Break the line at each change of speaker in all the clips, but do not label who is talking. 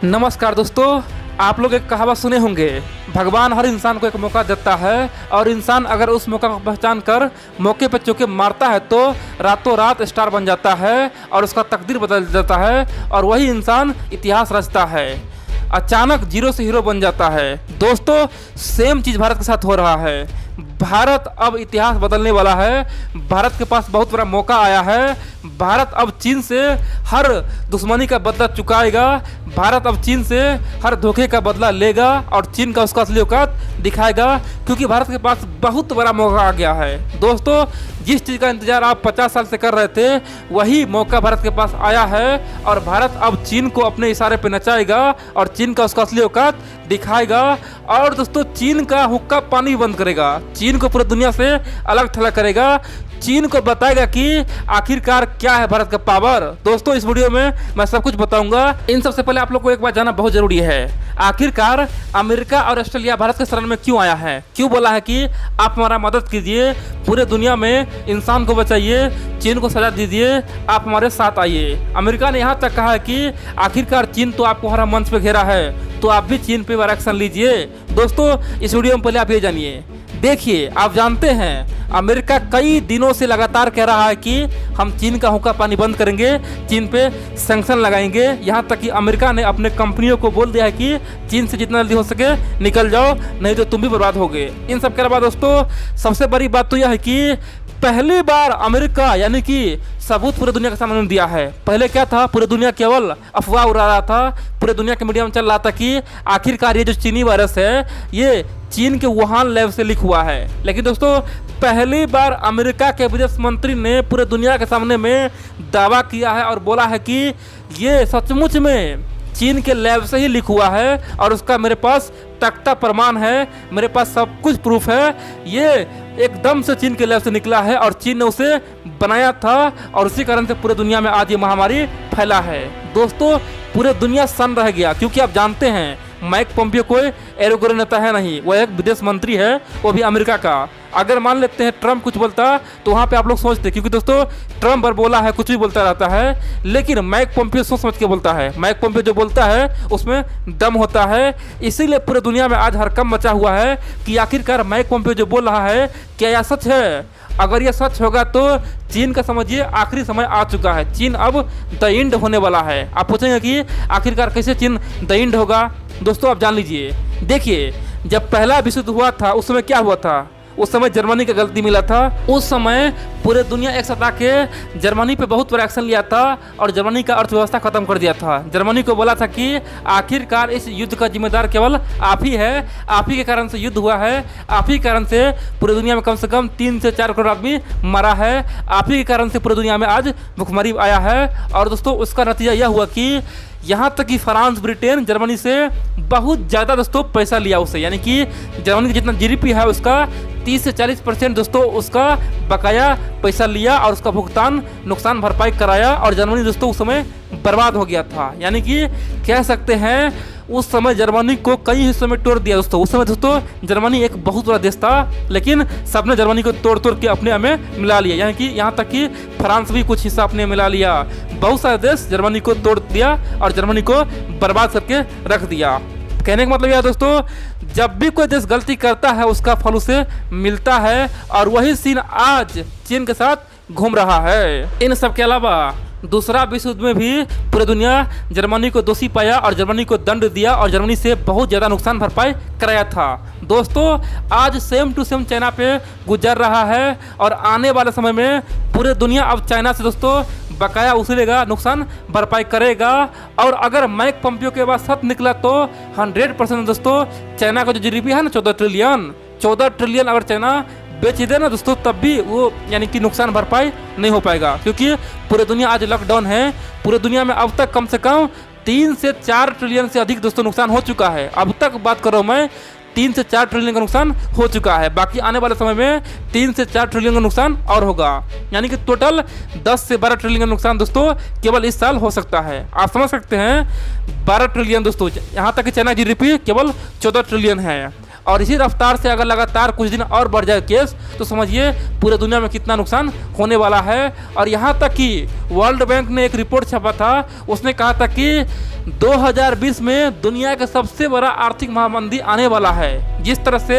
नमस्कार दोस्तों, आप लोग एक कहावत सुने होंगे, भगवान हर इंसान को एक मौका देता है और इंसान अगर उस मौका को पहचान कर मौके पर चौके मारता है तो रातों रात स्टार बन जाता है और उसका तकदीर बदल जाता है और वही इंसान इतिहास रचता है। अचानक जीरो से हीरो बन जाता है। दोस्तों, सेम चीज़ भारत के साथ हो रहा है। भारत अब इतिहास बदलने वाला है। भारत के पास बहुत बड़ा मौका आया है। भारत अब चीन से हर दुश्मनी का बदला चुकाएगा। भारत अब चीन से हर धोखे का बदला लेगा और चीन का उसका असली औकात दिखाएगा, क्योंकि भारत के पास बहुत बड़ा मौका आ गया है। दोस्तों, जिस चीज़ का इंतजार आप 50 साल से कर रहे थे, वही मौका भारत के पास आया है और भारत अब चीन को अपने इशारे पे नचाएगा और चीन का उसका असली औकात दिखाएगा। और दोस्तों, चीन का हुक्का पानी बंद करेगा, चीन को पूरी दुनिया से अलग थलग करेगा, चीन को बताएगा कि आखिरकार क्या है भारत का पावर। दोस्तों, इस वीडियो में मैं सब कुछ बताऊंगा। इन सबसे पहले आप लोग को एक बात जानना बहुत जरूरी है, आखिरकार अमेरिका और ऑस्ट्रेलिया भारत के शरण में क्यों आया है, क्यों बोला है कि आप हमारा मदद कीजिए, पूरे दुनिया में इंसान को बचाइए, चीन को सजा दीजिए, आप हमारे साथ आइए। अमेरिका ने यहाँ तक कहा है कि आखिरकार चीन तो आपको हर मंच पे घेरा है, तो आप भी चीन पे एक्शन लीजिए। दोस्तों, इस वीडियो में पहले आप ये जानिए। देखिए, आप जानते हैं अमेरिका कई दिनों से लगातार कह रहा है कि हम चीन का हुक्का पानी बंद करेंगे, चीन पे सैंक्शन लगाएंगे। यहाँ तक कि अमेरिका ने अपने कंपनियों को बोल दिया है कि चीन से जितना जल्दी हो सके निकल जाओ, नहीं तो तुम भी बर्बाद होगे। इन सब के अलावा दोस्तों, सबसे बड़ी बात तो यह है कि पहली बार अमेरिका यानी कि सबूत पूरे दुनिया के सामने दिया है। पहले क्या था, पूरी दुनिया केवल अफवाह उड़ा रहा था, पूरे दुनिया के मीडिया में चल रहा था कि आखिरकार ये जो चीनी वायरस है ये चीन के वुहान लैब से लीक हुआ है। लेकिन दोस्तों, पहली बार अमेरिका के विदेश मंत्री ने पूरे दुनिया के सामने में दावा किया है और बोला है कि ये सचमुच में चीन के लैब से ही लीक हुआ है और उसका मेरे पास तख्ता प्रमाण है, मेरे पास सब कुछ प्रूफ है, ये एकदम से चीन के लैब से निकला है और चीन ने उसे बनाया था और उसी कारण से पूरे दुनिया में आज ये महामारी फैला है। दोस्तों, पूरे दुनिया सन्न रह गया, क्योंकि आप जानते हैं माइक पोम्पियो कोई एरोगोरे नेता है नहीं, वह एक विदेश मंत्री है, वो भी अमेरिका का। अगर मान लेते हैं ट्रम्प कुछ बोलता तो वहाँ पे आप लोग सोचते, क्योंकि दोस्तों ट्रम्प पर बोला है कुछ भी बोलता रहता है, लेकिन माइक पोम्पियो सोच समझ के बोलता है। माइक पोम्पियो जो बोलता है उसमें दम होता है। इसीलिए पूरे दुनिया में आज हड़कंप मचा हुआ है कि आखिरकार माइक पोम्पियो जो बोल रहा है क्या यह सच है। अगर यह सच होगा तो चीन का समझिए आखिरी समय आ चुका है। चीन अब द एंड होने वाला है। आप पूछेंगे कि आखिरकार कैसे चीन द एंड होगा। दोस्तों, आप जान लीजिए। देखिए, जब पहला विश्व युद्ध हुआ था उस समय क्या हुआ था, उस समय जर्मनी का गलती मिला था। उस समय पूरे दुनिया एक साथ आके जर्मनी पे बहुत बड़ा एक्शन लिया था और जर्मनी का अर्थव्यवस्था खत्म कर दिया था। जर्मनी को बोला था कि आखिरकार इस युद्ध का जिम्मेदार केवल आप ही है, आप ही के कारण से युद्ध हुआ है, आप ही के कारण से पूरी दुनिया में कम से कम 3 से 4 करोड़ आदमी मरा है, आप ही के कारण से पूरी दुनिया में आज भुखमरी आया है। और दोस्तों, उसका नतीजा यह हुआ कि यहाँ तक कि फ्रांस, ब्रिटेन जर्मनी से बहुत ज़्यादा दोस्तों पैसा लिया उससे, यानी कि जर्मनी का जितना जीडीपी है उसका 30 से 40% दोस्तों उसका बकाया पैसा लिया और उसका भुगतान नुकसान भरपाई कराया और जर्मनी दोस्तों उस समय बर्बाद हो गया था। यानी कि कह सकते हैं उस समय जर्मनी को कई हिस्सों में तोड़ दिया दोस्तों। उस समय दोस्तों जर्मनी एक बहुत बड़ा देश था, लेकिन सबने जर्मनी को तोड़ तोड़ के अपने में मिला लिया। यानी कि यहाँ तक कि फ्रांस भी कुछ हिस्सा अपने मिला लिया। बहुत सारे देश जर्मनी को तोड़ दिया और जर्मनी को बर्बाद करके रख दिया। कहने का मतलब यह दोस्तों, जब भी कोई देश गलती करता है उसका फल उसे मिलता है और वही सीन आज चीन के साथ घूम रहा है। इन सब के अलावा दूसरा विश्व युद्ध में भी पूरी दुनिया जर्मनी को दोषी पाया और जर्मनी को दंड दिया और जर्मनी से बहुत ज़्यादा नुकसान भरपाई कराया था। दोस्तों, आज सेम टू सेम चाइना पे गुजर रहा है और आने वाले समय में पूरे दुनिया अब चाइना से दोस्तों बकाया उछलेगा, नुकसान भरपाई करेगा। और अगर माइक पोम्पियो के बाद सच निकला तो 100% दोस्तों चाइना का जो जीडीपी है ना 14 ट्रिलियन अगर चाइना बेच दे ना दोस्तों, तब भी वो यानी कि नुकसान भरपाई नहीं हो पाएगा, क्योंकि पूरे दुनिया आज लॉकडाउन है। पूरे दुनिया में अब तक कम से कम 3 से 4 ट्रिलियन से अधिक दोस्तों नुकसान हो चुका है। अब तक बात कर रहा हूँ मैं, 3 से 4 ट्रिलियन का नुकसान हो चुका है। बाकी आने वाले समय में 3 से 4 ट्रिलियन का नुकसान और होगा, यानी कि टोटल 10 से 12 ट्रिलियन का नुकसान दोस्तों केवल इस साल हो सकता है। आप समझ सकते हैं 12 ट्रिलियन दोस्तों, यहाँ तक कि चाइना जीडीपी केवल 14 ट्रिलियन है। और इसी रफ्तार से अगर लगातार कुछ दिन और बढ़ जाए केस तो समझिए पूरे दुनिया में कितना नुकसान होने वाला है। और यहाँ तक कि वर्ल्ड बैंक ने एक रिपोर्ट छापा था, उसने कहा था कि 2020 में दुनिया का सबसे बड़ा आर्थिक महामंदी आने वाला है। जिस तरह से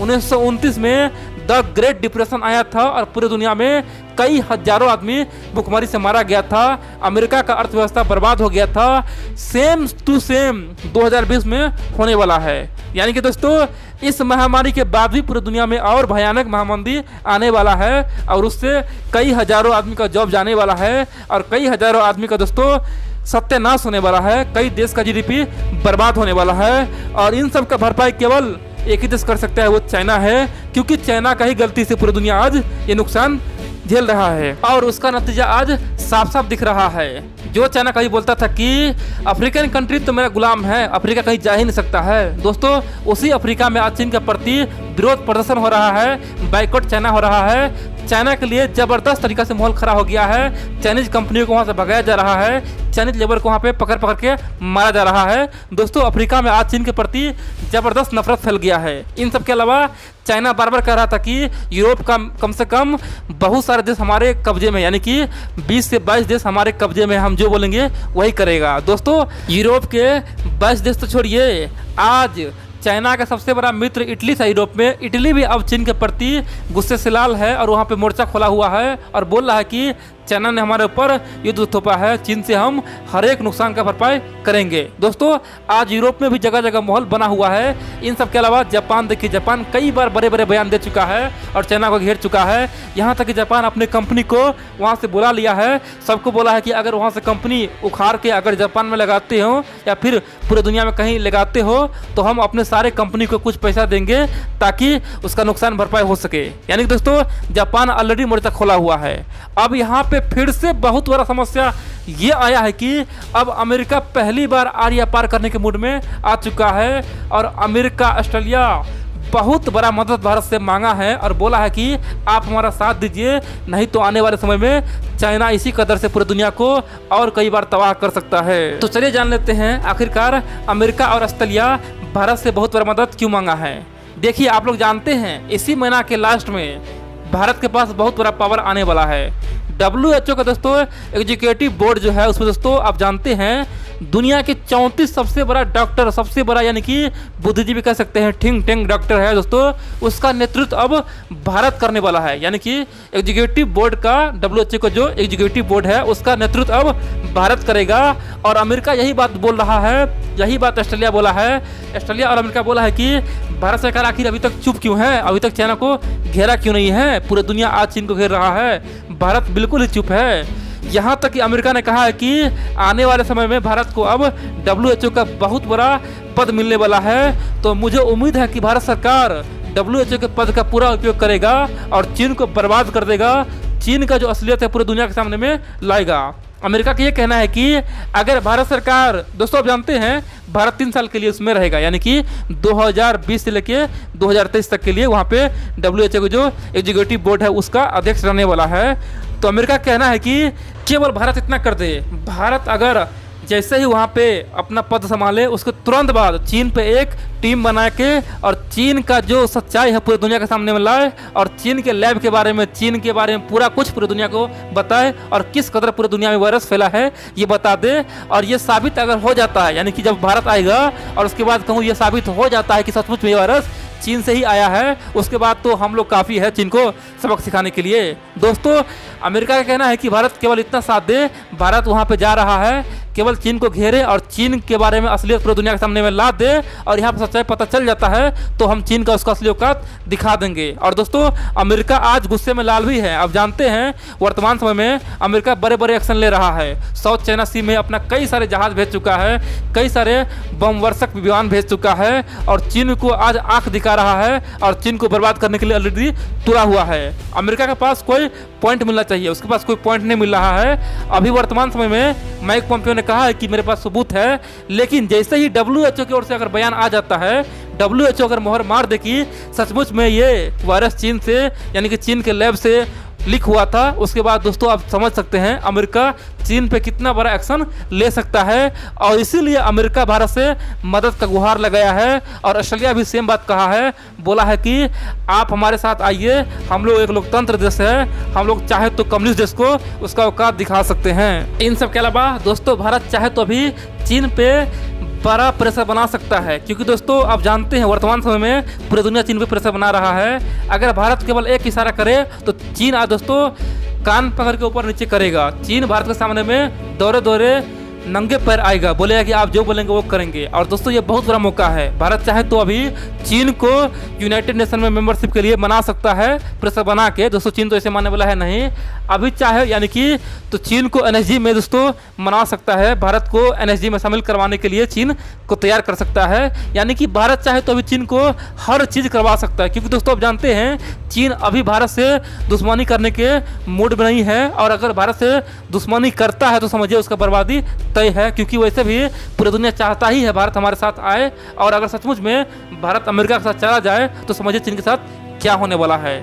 1929 में द ग्रेट डिप्रेशन आया था और पूरे दुनिया में कई हजारों आदमी भुखमरी से मारा गया था, अमेरिका का अर्थव्यवस्था बर्बाद हो गया था, सेम टू सेम 2020 में होने वाला है। यानी कि दोस्तों इस महामारी के बाद भी पूरी दुनिया में और भयानक महामंदी आने वाला है और उससे कई हजारों आदमी का जॉब जाने वाला है और कई हजारों आदमी का दोस्तों सत्यानाश होने वाला है, कई देश का जीडीपी बर्बाद होने वाला है। और इन सब का भरपाई केवल एक ही देश कर सकता है, वो चाइना है, क्योंकि चाइना का ही गलती से पूरी दुनिया आज ये नुकसान झेल रहा है और उसका नतीजा आज साफ साफ दिख रहा है। जो चाइना कहीं बोलता था कि अफ्रीकन कंट्री तो मेरा गुलाम है, अफ्रीका कहीं जा ही नहीं सकता है, दोस्तों उसी अफ्रीका में आज चीन के प्रति विरोध प्रदर्शन हो रहा है, बाइकआउट चाइना हो रहा है। चाइना के लिए जबरदस्त तरीका से माहौल खड़ा हो गया है, चाइनीज कंपनियों को वहाँ से भगाया जा रहा है, चाइनीज लेबर को वहाँ पे पकड़ पकड़ के मारा जा रहा है। दोस्तों अफ्रीका में आज चीन के प्रति जबरदस्त नफरत फैल गया है। इन सब के अलावा चाइना बार बार कह रहा था कि यूरोप का कम से कम बहुत सारे देश हमारे कब्जे में, यानी कि 20 से 22 देश हमारे कब्जे में, हम जो बोलेंगे वही करेगा। दोस्तों यूरोप के 22 देश तो छोड़िए, आज चाइना का सबसे बड़ा मित्र इटली था यूरोप में, इटली भी अब चीन के प्रति गुस्से से लाल है और वहाँ पे मोर्चा खोला हुआ है और बोल रहा है कि चाइना ने हमारे ऊपर युद्ध थोपा है, चीन से हम हर एक नुकसान का भरपाई करेंगे। दोस्तों आज यूरोप में भी जगह जगह माहौल बना हुआ है। इन सब के अलावा जापान देखिए, जापान कई बार बड़े बड़े बयान दे चुका है और चाइना को घेर चुका है। यहाँ तक कि जापान अपने कंपनी को वहाँ से बुला लिया है, सबको बोला है कि अगर वहाँ से कंपनी उखाड़ के अगर जापान में लगाते हो या फिर पूरे दुनिया में कहीं लगाते हो तो हम अपने सारे कंपनी को कुछ पैसा देंगे ताकि उसका नुकसान भरपाई हो सके। यानी कि दोस्तों जापान ऑलरेडी मोर्चा खोला हुआ है। अब यहाँ पे फिर से बहुत बड़ा समस्या ये आया है कि अब अमेरिका पहली बार आरिया पार करने के मूड में आ चुका है और अमेरिका ऑस्ट्रेलिया बहुत बड़ा मदद भारत से मांगा है और बोला है कि आप हमारा साथ दीजिए, नहीं तो आने वाले समय में चाइना इसी कदर से पूरी दुनिया को और कई बार तबाह कर सकता है। तो चलिए जान लेते हैं आखिरकार अमेरिका और ऑस्ट्रेलिया भारत से बहुत बड़ा मदद क्यों मांगा है। देखिए आप लोग जानते हैं इसी महीना के लास्ट में भारत के पास बहुत बड़ा पावर आने वाला है। WHO का दोस्तों एग्जीक्यूटिव बोर्ड जो है उसमें दोस्तों आप जानते हैं दुनिया के 34 सबसे बड़ा डॉक्टर, सबसे बड़ा यानी कि बुद्धिजीवी कह सकते हैं, थिंक टैंक डॉक्टर है दोस्तों, उसका नेतृत्व अब भारत करने वाला है। यानी कि एग्जीक्यूटिव बोर्ड का WHO का जो एग्जीक्यूटिव बोर्ड है उसका नेतृत्व अब भारत करेगा। और अमेरिका यही बात बोल रहा है, यही बात ऑस्ट्रेलिया बोला है, ऑस्ट्रेलिया और अमेरिका बोला है कि भारत सरकार आखिर अभी तक चुप क्यों है, अभी तक चाइना को घेरा क्यों नहीं है, पूरी दुनिया आज चीन को घेर रहा है, भारत बिल्कुल ही चुप है। यहाँ तक कि अमेरिका ने कहा है कि आने वाले समय में भारत को अब WHO का बहुत बड़ा पद मिलने वाला है। तो मुझे उम्मीद है कि भारत सरकार WHO के पद का पूरा उपयोग करेगा और चीन को बर्बाद कर देगा, चीन का जो असलियत है पूरी दुनिया के सामने में लाएगा। अमेरिका का ये कहना है कि अगर भारत सरकार, दोस्तों आप जानते हैं भारत 3 साल के लिए उसमें रहेगा, यानी कि 2020 से लेके 2023 तक के लिए वहाँ पे WHO का जो एग्जीक्यूटिव बोर्ड है उसका अध्यक्ष रहने वाला है। तो अमेरिका का कहना है कि केवल भारत इतना कर दे, भारत अगर जैसे ही वहाँ पे अपना पद संभाले उसके तुरंत बाद चीन पे एक टीम बना के और चीन का जो सच्चाई है पूरी दुनिया के सामने में लाए और चीन के लैब के बारे में, चीन के बारे में पूरा कुछ पूरी दुनिया को बताए और किस कदर पूरी दुनिया में वायरस फैला है ये बता दे। और ये साबित अगर हो जाता है, यानी कि जब भारत आएगा और उसके बाद कहूँ ये साबित हो जाता है कि सचमुच में ये वायरस चीन से ही आया है, उसके बाद तो हम लोग काफ़ी है चीन को सबक सिखाने के लिए। दोस्तों अमेरिका का कहना है कि भारत केवल इतना साथ दे, भारत वहाँ पे जा रहा है, केवल चीन को घेरे और चीन के बारे में असलियत पूरी दुनिया के सामने में ला दे और यहाँ पर सच्चाई पता चल जाता है तो हम चीन का उसका असली औकात दिखा देंगे। और दोस्तों अमेरिका आज गुस्से में लाल भी है। अब जानते हैं वर्तमान समय में अमेरिका बड़े बड़े एक्शन ले रहा है, साउथ चाइना सी में अपना कई सारे जहाज भेज चुका है, कई सारे बम वर्षक विमान भेज चुका है और चीन को आज आंख दिखा रहा है और चीन को बर्बाद करने के लिए ऑलरेडी तुला हुआ है। अमेरिका के पास कोई पॉइंट मिलना चाहिए, उसके पास कोई पॉइंट नहीं मिल रहा है। अभी वर्तमान समय में माइक पोम्पियो ने कहा है कि मेरे पास सबूत है, लेकिन जैसे ही WHO की ओर से अगर बयान आ जाता है, WHO अगर मोहर मार दे कि सचमुच में ये वायरस चीन से, यानी कि चीन के लैब से लीक हुआ था, उसके बाद दोस्तों आप समझ सकते हैं अमेरिका चीन पे कितना बड़ा एक्शन ले सकता है। और इसीलिए अमेरिका भारत से मदद का गुहार लगाया है। और ऑस्ट्रेलिया भी सेम बात कहा है, बोला है कि आप हमारे साथ आइए, हम लोग एक लोकतंत्र देश है, हम लोग चाहे तो कम्युनिस्ट देश को उसका औकात दिखा सकते हैं। इन सब के अलावा दोस्तों भारत चाहे तो अभी चीन पे बड़ा प्रेशर बना सकता है, क्योंकि दोस्तों आप जानते हैं वर्तमान समय में पूरी दुनिया चीन पे प्रेशर बना रहा है। अगर भारत केवल एक इशारा करे तो चीन आज दोस्तों कान पकड़ के ऊपर नीचे करेगा। चीन भारत के सामने में दौरे दौरे नंगे पैर आएगा, बोलेगा कि आप जो बोलेंगे वो करेंगे। और दोस्तों ये बहुत बड़ा मौका है, भारत चाहे तो अभी चीन को यूनाइटेड नेशन में मेंबरशिप के लिए मना सकता है, प्रेशर बना के। दोस्तों चीन तो ऐसे मानने वाला है नहीं, अभी चाहे यानी कि तो चीन को एनएसजी में दोस्तों मना सकता है, भारत को एनएसजी में शामिल करवाने के लिए चीन को तैयार कर सकता है। यानी कि भारत चाहे तो अभी चीन को हर चीज़ करवा सकता है, क्योंकि दोस्तों आप जानते हैं चीन अभी भारत से दुश्मनी करने के मूड में नहीं है। और अगर भारत से दुश्मनी करता है तो समझिए उसका बर्बादी तय है, क्योंकि वैसे भी पूरी दुनिया चाहता ही है भारत हमारे साथ आए। और अगर सचमुच में भारत अमेरिका के साथ चला जाए तो समझिए चीन के साथ क्या होने वाला है।